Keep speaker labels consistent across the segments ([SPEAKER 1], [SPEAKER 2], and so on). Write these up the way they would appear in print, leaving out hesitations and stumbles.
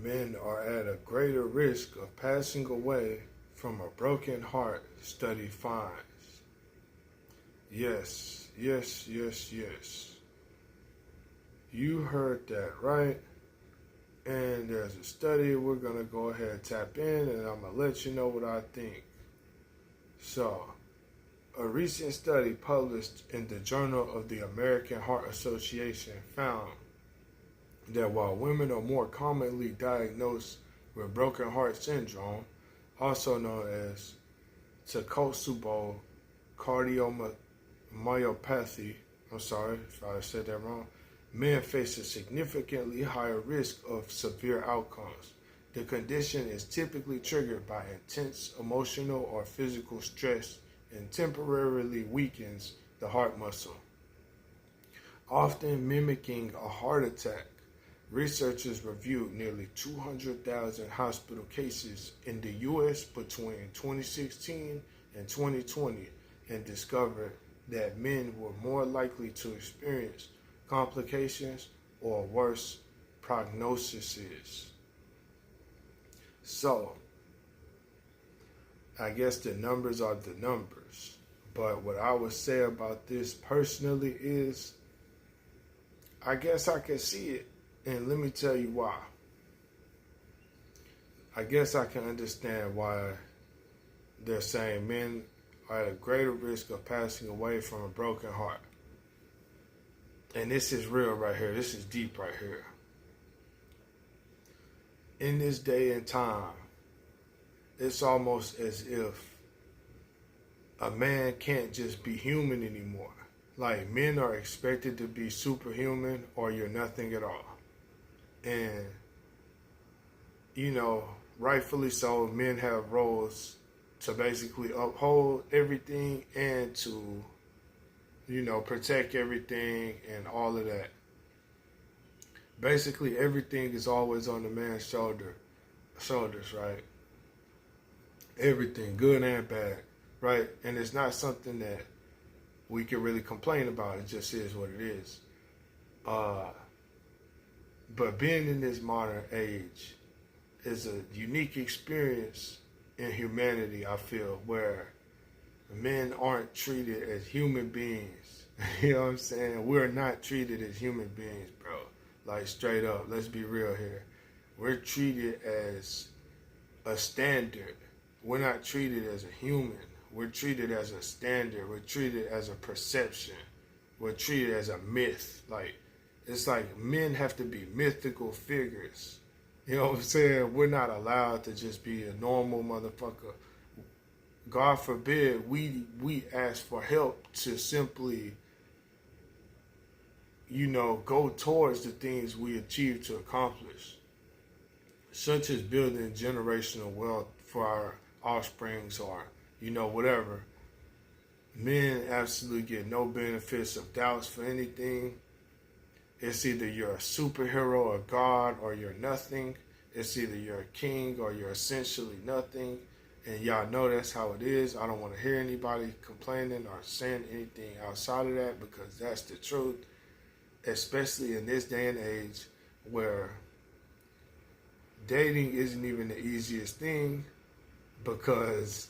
[SPEAKER 1] men are at a greater risk of passing away from a broken heart, study finds. Yes, yes, yes, yes. You heard that right. And there's a study we're going to go ahead and tap in, and I'm going to let you know what I think. So, a recent study published in the Journal of the American Heart Association found that while women are more commonly diagnosed with broken heart syndrome, also known as Takotsubo cardiomyopathy, I'm sorry if I said that wrong, men face a significantly higher risk of severe outcomes. The condition is typically triggered by intense emotional or physical stress and temporarily weakens the heart muscle, often mimicking a heart attack. Researchers reviewed nearly 200,000 hospital cases in the U.S. between 2016 and 2020 and discovered that men were more likely to experience complications or worse prognoses. So, I guess the numbers are the numbers. But what I would say about this personally is, I guess I can see it. And let me tell you why. I guess I can understand why they're saying men are at a greater risk of passing away from a broken heart. And this is real right here. This is deep right here. In this day and time, it's almost as if a man can't just be human anymore. Like, men are expected to be superhuman or you're nothing at all. And, you know, rightfully so, men have roles to basically uphold everything and to, you know, protect everything and all of that. Basically, everything is always on the man's shoulders, right? Everything, good and bad, right? And it's not something that we can really complain about. It just is what it is. But being in this modern age is a unique experience in humanity, I feel, where men aren't treated as human beings. You know what I'm saying? We're not treated as human beings, bro. Like, straight up, let's be real here. We're treated as a standard. We're not treated as a human. We're treated as a standard. We're treated as a perception. We're treated as a myth. Like, it's like men have to be mythical figures. You know what I'm saying? We're not allowed to just be a normal motherfucker. God forbid we ask for help to simply, you know, go towards the things we achieve to accomplish, such as building generational wealth for our offsprings or, you know, whatever. Men absolutely get no benefits of doubts for anything. It's either you're a superhero or God or you're nothing. It's either you're a king or you're essentially nothing. And y'all know that's how it is. I don't want to hear anybody complaining or saying anything outside of that, because that's the truth. Especially in this day and age where dating isn't even the easiest thing, because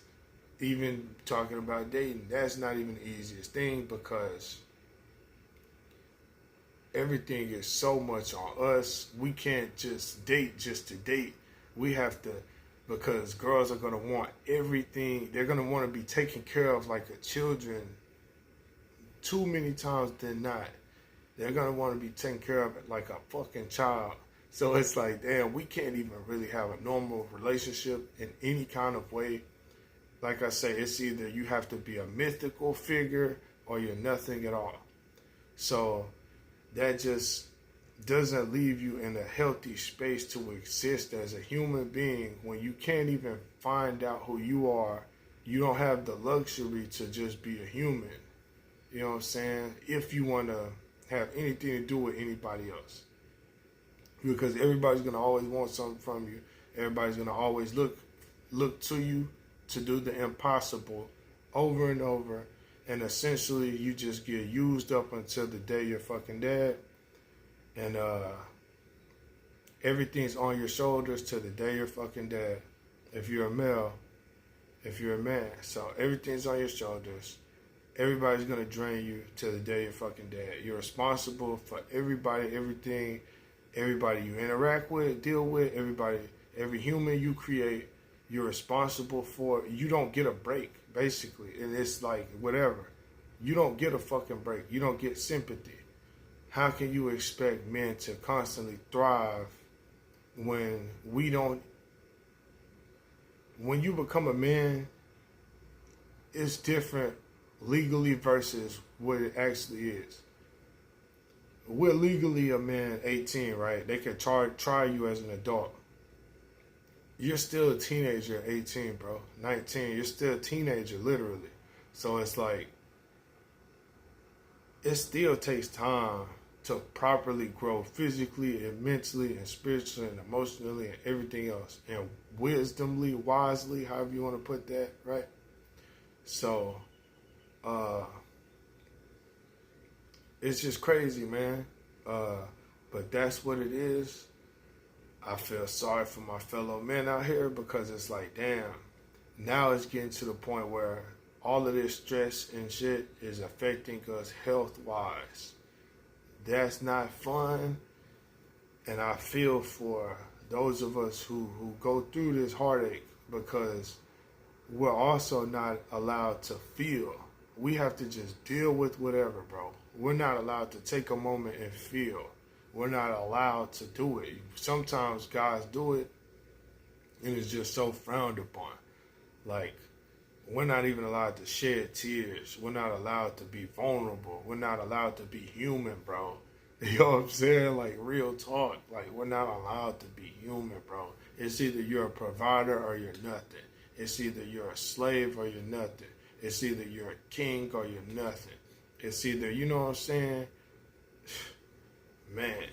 [SPEAKER 1] even talking about dating, that's not even the easiest thing, because everything is so much on us. We can't just date just to date. We have to, because girls are going to want everything. They're going to want to be taken care of like a children too many times than not. They're going to want to be taken care of like a fucking child. So it's like, damn, we can't even really have a normal relationship in any kind of way. Like I say, it's either you have to be a mythical figure or you're nothing at all. So that just doesn't leave you in a healthy space to exist as a human being when you can't even find out who you are. You don't have the luxury to just be a human. You know what I'm saying? If you want to have anything to do with anybody else. Because everybody's going to always want something from you. Everybody's going to always look to you to do the impossible over and over. And essentially, you just get used up until the day you're fucking dead. And everything's on your shoulders till the day you're fucking dead. If you're a male, if you're a man. So everything's on your shoulders. Everybody's going to drain you till the day you're fucking dead. You're responsible for everybody, everything, everybody you interact with, deal with, every human you create, you're responsible for. You don't get a break, basically. And it's like, whatever. You don't get a fucking break. You don't get sympathy. How can you expect men to constantly thrive when we don't? When you become a man, it's different legally versus what it actually is. We're legally a man 18, right? They can try you as an adult. You're still a teenager at 18, bro. 19, you're still a teenager, literally. So it's like, it still takes time to properly grow physically and mentally and spiritually and emotionally and everything else. And wisdomly, wisely, however you want to put that, right? So, it's just crazy, man. But that's what it is. I feel sorry for my fellow men out here because it's like, damn, now it's getting to the point where all of this stress and shit is affecting us health-wise. That's not fun. And I feel for those of us who go through this heartache because we're also not allowed to feel. We have to just deal with whatever, bro. We're not allowed to take a moment and feel. We're not allowed to do it. Sometimes guys do it, and it's just so frowned upon. Like, we're not even allowed to shed tears. We're not allowed to be vulnerable. We're not allowed to be human, bro. You know what I'm saying? Like, real talk. Like, we're not allowed to be human, bro. It's either you're a provider or you're nothing. It's either you're a slave or you're nothing. It's either you're a king or you're nothing. It's either, you know what I'm saying? Man.